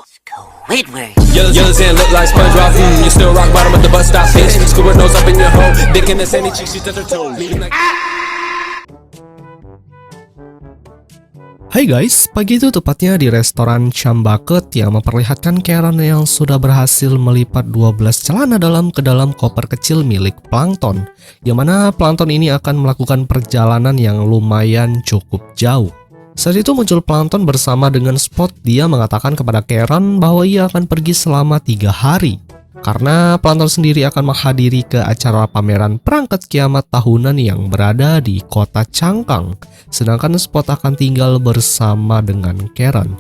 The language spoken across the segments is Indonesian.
Squidward. Yellow sand look like SpongeBob. You still rock bottom at the bus stop, bitch. Squidward nose up in your hole. Dick in the sandy cheek, she touch her toes. Hai guys, pagi itu tepatnya di restoran Chambaket yang memperlihatkan Karen yang sudah berhasil melipat 12 celana dalam ke dalam koper kecil milik Plankton, yang mana Plankton ini akan melakukan perjalanan yang lumayan cukup jauh. Saat itu muncul Plankton bersama dengan Spot. Dia mengatakan kepada Karen bahwa ia akan pergi selama 3 hari. Karena Plankton sendiri akan menghadiri ke acara pameran perangkat kiamat tahunan yang berada di kota Cangkang. Sedangkan Spot akan tinggal bersama dengan Karen.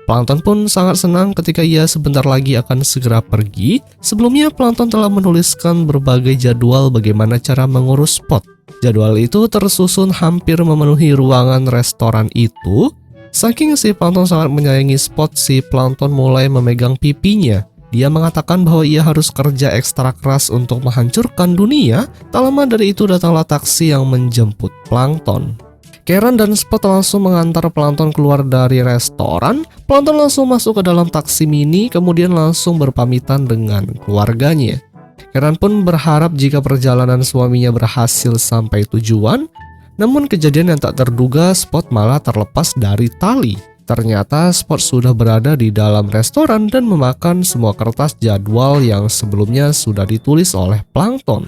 Plankton pun sangat senang ketika ia sebentar lagi akan segera pergi. Sebelumnya Plankton telah menuliskan berbagai jadwal bagaimana cara mengurus Spot. Jadwal itu tersusun hampir memenuhi ruangan restoran itu. Saking si Plankton sangat menyayangi Spot, si Plankton mulai memegang pipinya. Dia mengatakan bahwa ia harus kerja ekstra keras untuk menghancurkan dunia. Tak lama dari itu datanglah taksi yang menjemput Plankton. Karen dan Spot langsung mengantar Plankton keluar dari restoran. Plankton langsung masuk ke dalam taksi mini, kemudian langsung berpamitan dengan keluarganya. Karen pun berharap jika perjalanan suaminya berhasil sampai tujuan. Namun kejadian yang tak terduga, Spot malah terlepas dari tali. Ternyata Spot sudah berada di dalam restoran dan memakan semua kertas jadwal yang sebelumnya sudah ditulis oleh Plankton.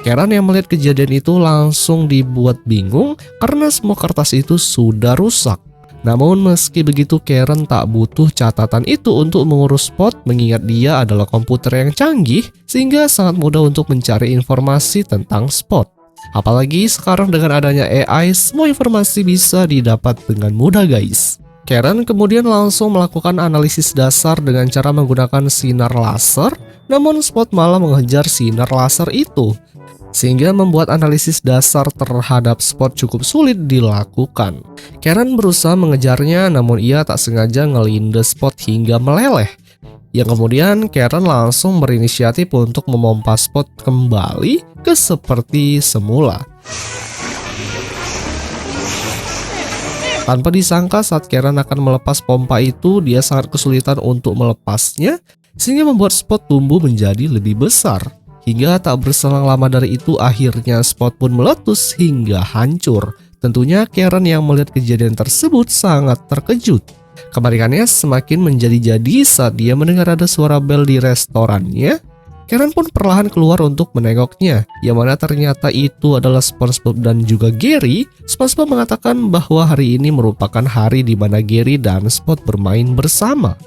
Karen yang melihat kejadian itu langsung dibuat bingung karena semua kertas itu sudah rusak. Namun meski begitu, Karen tak butuh catatan itu untuk mengurus Spot, mengingat dia adalah komputer yang canggih sehingga sangat mudah untuk mencari informasi tentang Spot. Apalagi sekarang dengan adanya AI, semua informasi bisa didapat dengan mudah guys. Karen kemudian langsung melakukan analisis dasar dengan cara menggunakan sinar laser. Namun Spot malah mengejar sinar laser itu, sehingga membuat analisis dasar terhadap Spot cukup sulit dilakukan. Karen berusaha mengejarnya, namun ia tak sengaja ngelindes Spot hingga meleleh. Yang kemudian Karen langsung berinisiatif untuk memompa Spot kembali ke seperti semula. Tanpa disangka saat Karen akan melepas pompa itu, dia sangat kesulitan untuk melepasnya, sehingga membuat Spot tumbuh menjadi lebih besar. Hingga tak berselang lama dari itu, akhirnya Spot pun meletus hingga hancur. Tentunya Karen yang melihat kejadian tersebut sangat terkejut. Kebalikannya semakin menjadi-jadi saat dia mendengar ada suara bel di restorannya. Karen pun perlahan keluar untuk menengoknya, yang mana ternyata itu adalah SpongeBob dan juga Gary. SpongeBob mengatakan bahwa hari ini merupakan hari di mana Gary dan Spot bermain bersama.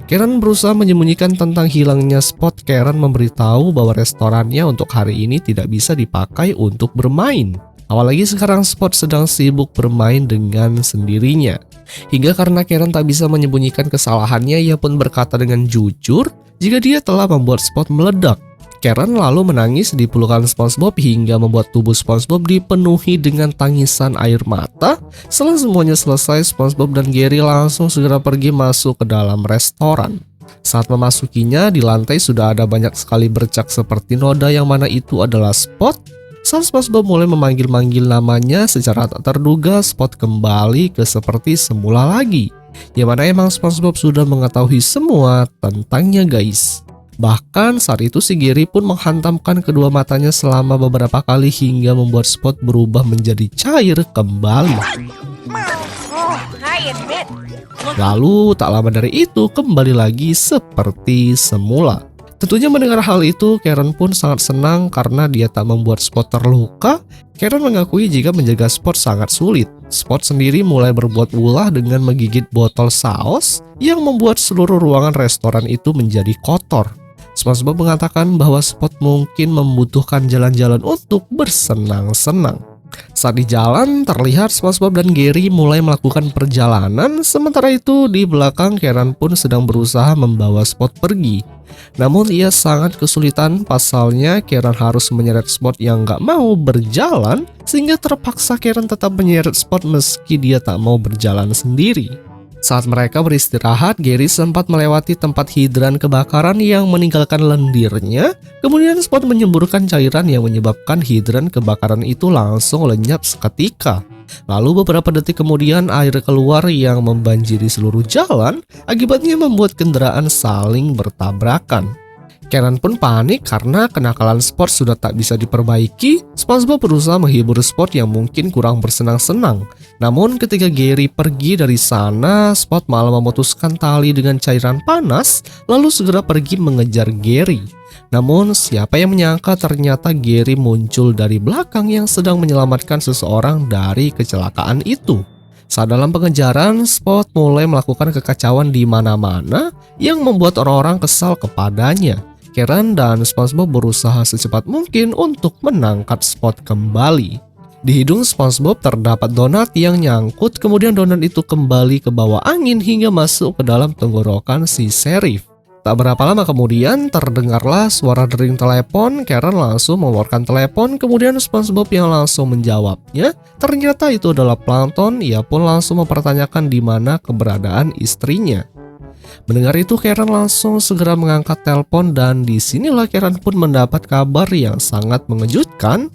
Karen berusaha menyembunyikan tentang hilangnya Spot. Karen memberitahu bahwa restorannya untuk hari ini tidak bisa dipakai untuk bermain. Apalagi sekarang Spot sedang sibuk bermain dengan sendirinya. Hingga karena Karen tak bisa menyembunyikan kesalahannya, ia pun berkata dengan jujur jika dia telah membuat Spot meledak. Karen lalu menangis di pelukan SpongeBob hingga membuat tubuh SpongeBob dipenuhi dengan tangisan air mata. Setelah semuanya selesai, SpongeBob dan Gary langsung segera pergi masuk ke dalam restoran. Saat memasukinya, di lantai sudah ada banyak sekali bercak seperti noda, yang mana itu adalah Spot. Saat SpongeBob mulai memanggil-manggil namanya, secara tak terduga Spot kembali ke seperti semula lagi. Yang mana emang SpongeBob sudah mengetahui semua tentangnya guys. Bahkan saat itu si Gary pun menghantamkan kedua matanya selama beberapa kali hingga membuat Spot berubah menjadi cair kembali. Lalu tak lama dari itu kembali lagi seperti semula. Tentunya mendengar hal itu, Karen pun sangat senang karena dia tak membuat Spot terluka. Karen mengakui jika menjaga Spot sangat sulit. Spot sendiri mulai berbuat ulah dengan menggigit botol saus yang membuat seluruh ruangan restoran itu menjadi kotor. SpongeBob mengatakan bahwa Spot mungkin membutuhkan jalan-jalan untuk bersenang-senang. Saat di jalan, terlihat SpongeBob dan Gary mulai melakukan perjalanan. Sementara itu, di belakang Karen pun sedang berusaha membawa Spot pergi. Namun ia sangat kesulitan, pasalnya Karen harus menyeret Spot yang gak mau berjalan, sehingga terpaksa Karen tetap menyeret Spot meski dia tak mau berjalan sendiri. Saat mereka beristirahat, Gary sempat melewati tempat hidran kebakaran yang meninggalkan lendirnya. Kemudian Spot menyemburkan cairan yang menyebabkan hidran kebakaran itu langsung lenyap seketika. Lalu beberapa detik kemudian air keluar yang membanjiri seluruh jalan, akibatnya membuat kendaraan saling bertabrakan. Karen pun panik karena kenakalan Spot sudah tak bisa diperbaiki. SpongeBob berusaha menghibur Spot yang mungkin kurang bersenang-senang. Namun ketika Gary pergi dari sana, Spot malah memutuskan tali dengan cairan panas, lalu segera pergi mengejar Gary. Namun siapa yang menyangka ternyata Gary muncul dari belakang yang sedang menyelamatkan seseorang dari kecelakaan itu. Saat dalam pengejaran, Spot mulai melakukan kekacauan di mana-mana yang membuat orang-orang kesal kepadanya. Karen dan SpongeBob berusaha secepat mungkin untuk menangkap Spot kembali. Di hidung SpongeBob terdapat donat yang nyangkut, kemudian donat itu kembali ke bawah angin hingga masuk ke dalam tenggorokan si Sheriff. Tak berapa lama kemudian terdengarlah suara dering telepon. Karen langsung mengeluarkan telepon, kemudian SpongeBob yang langsung menjawabnya. Ternyata itu adalah Plankton. Ia pun langsung mempertanyakan di mana keberadaan istrinya. Mendengar itu, Karen langsung segera mengangkat telepon dan disinilah Karen pun mendapat kabar yang sangat mengejutkan,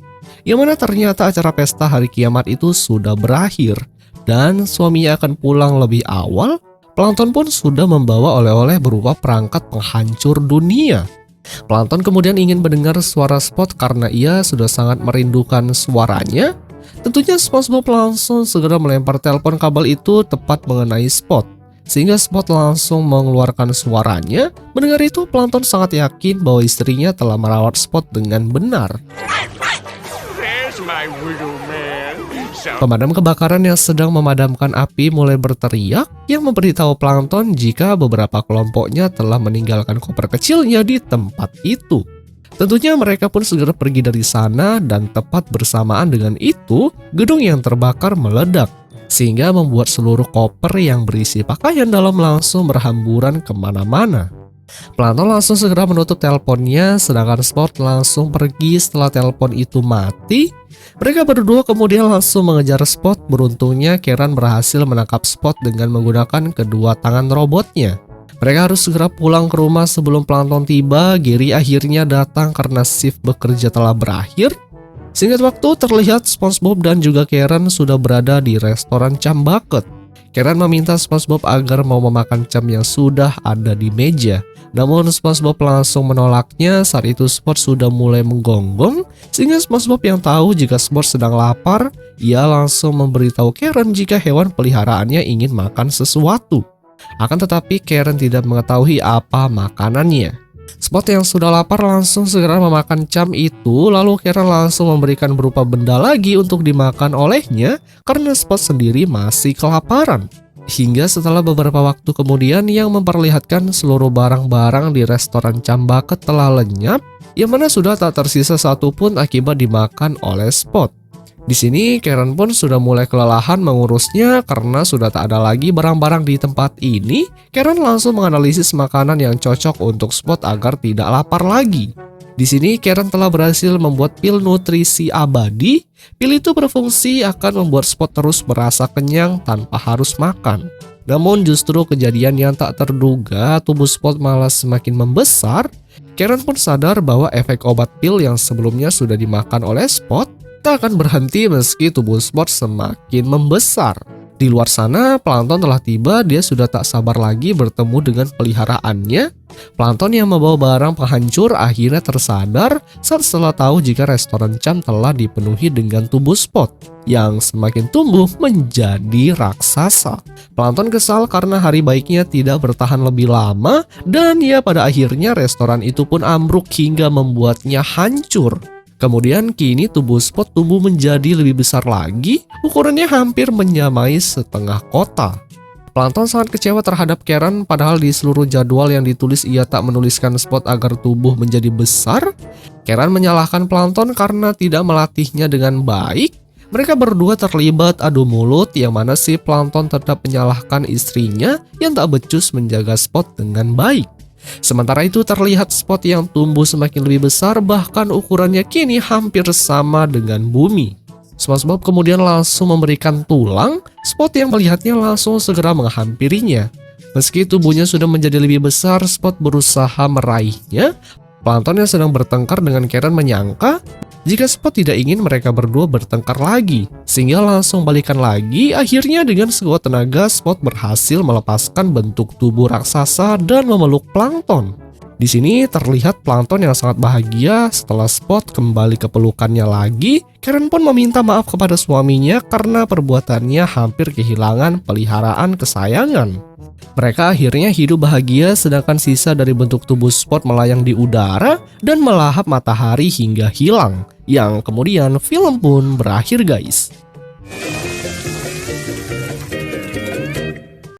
yang mana ternyata acara pesta hari kiamat itu sudah berakhir dan suaminya akan pulang lebih awal. Plankton pun sudah membawa oleh-oleh berupa perangkat penghancur dunia. Plankton kemudian ingin mendengar suara Spot karena ia sudah sangat merindukan suaranya. Tentunya SpongeBob langsung segera melempar telepon kabel itu tepat mengenai Spot, sehingga Spot langsung mengeluarkan suaranya. Mendengar itu, Plankton sangat yakin bahwa istrinya telah merawat Spot dengan benar. Pemadam kebakaran yang sedang memadamkan api mulai berteriak yang memberitahu Plankton jika beberapa kelompoknya telah meninggalkan koper kecilnya di tempat itu. Tentunya mereka pun segera pergi dari sana dan tepat bersamaan dengan itu, gedung yang terbakar meledak, sehingga membuat seluruh koper yang berisi pakaian dalam langsung berhamburan kemana-mana. Plankton langsung segera menutup teleponnya, sedangkan Spot langsung pergi setelah telepon itu mati. Mereka berdua kemudian langsung mengejar Spot. Beruntungnya Karen berhasil menangkap Spot dengan menggunakan kedua tangan robotnya. Mereka harus segera pulang ke rumah sebelum Plankton tiba. Gary akhirnya datang karena shift bekerja telah berakhir. Singkat waktu terlihat SpongeBob dan juga Karen sudah berada di restoran Chum Bucket. Karen meminta SpongeBob agar mau memakan Chum yang sudah ada di meja. Namun SpongeBob langsung menolaknya. Saat itu Spot sudah mulai menggonggong, sehingga SpongeBob yang tahu jika Spot sedang lapar, ia langsung memberitahu Karen jika hewan peliharaannya ingin makan sesuatu. Akan tetapi Karen tidak mengetahui apa makanannya. Spot yang sudah lapar langsung segera memakan Chum itu, lalu Karen langsung memberikan berupa benda lagi untuk dimakan olehnya karena Spot sendiri masih kelaparan. Hingga setelah beberapa waktu kemudian yang memperlihatkan seluruh barang-barang di restoran Chum Bucket telah lenyap, yang mana sudah tak tersisa satupun akibat dimakan oleh Spot. Di sini Karen pun sudah mulai kelelahan mengurusnya karena sudah tak ada lagi barang-barang di tempat ini. Karen langsung menganalisis makanan yang cocok untuk Spot agar tidak lapar lagi. Di sini Karen telah berhasil membuat pil nutrisi abadi. Pil itu berfungsi akan membuat Spot terus merasa kenyang tanpa harus makan. Namun justru kejadian yang tak terduga, tubuh Spot malah semakin membesar. Karen pun sadar bahwa efek obat pil yang sebelumnya sudah dimakan oleh Spot tak akan berhenti meski tubuh Spot semakin membesar. Di luar sana, Plankton telah tiba. Dia sudah tak sabar lagi bertemu dengan peliharaannya. Plankton yang membawa barang penghancur akhirnya tersadar saat setelah tahu jika restoran Chum telah dipenuhi dengan tubuh Spot yang semakin tumbuh menjadi raksasa. Plankton kesal karena hari baiknya tidak bertahan lebih lama, dan ya pada akhirnya restoran itu pun ambruk hingga membuatnya hancur. Kemudian kini tubuh Spot tumbuh menjadi lebih besar lagi, ukurannya hampir menyamai setengah kota. Plankton sangat kecewa terhadap Karen, padahal di seluruh jadwal yang ditulis ia tak menuliskan Spot agar tubuh menjadi besar. Karen menyalahkan Plankton karena tidak melatihnya dengan baik. Mereka berdua terlibat adu mulut, yang mana si Plankton tetap menyalahkan istrinya yang tak becus menjaga Spot dengan baik. Sementara itu terlihat Spot yang tumbuh semakin lebih besar, bahkan ukurannya kini hampir sama dengan bumi. SpongeBob kemudian langsung memberikan tulang. Spot yang melihatnya langsung segera menghampirinya. Meski tubuhnya sudah menjadi lebih besar, Spot berusaha meraihnya. Plankton yang sedang bertengkar dengan Karen menyangka Jika Spot tidak ingin mereka berdua bertengkar lagi, sehingga langsung balikan lagi. Akhirnya dengan sekuat tenaga Spot berhasil melepaskan bentuk tubuh raksasa dan memeluk Plankton. Di sini terlihat Plankton yang sangat bahagia setelah Spot kembali ke pelukannya lagi. Karen pun meminta maaf kepada suaminya karena perbuatannya hampir kehilangan peliharaan kesayangan. Mereka akhirnya hidup bahagia sedangkan sisa dari bentuk tubuh Spot melayang di udara dan melahap matahari hingga hilang. Yang kemudian film pun berakhir guys.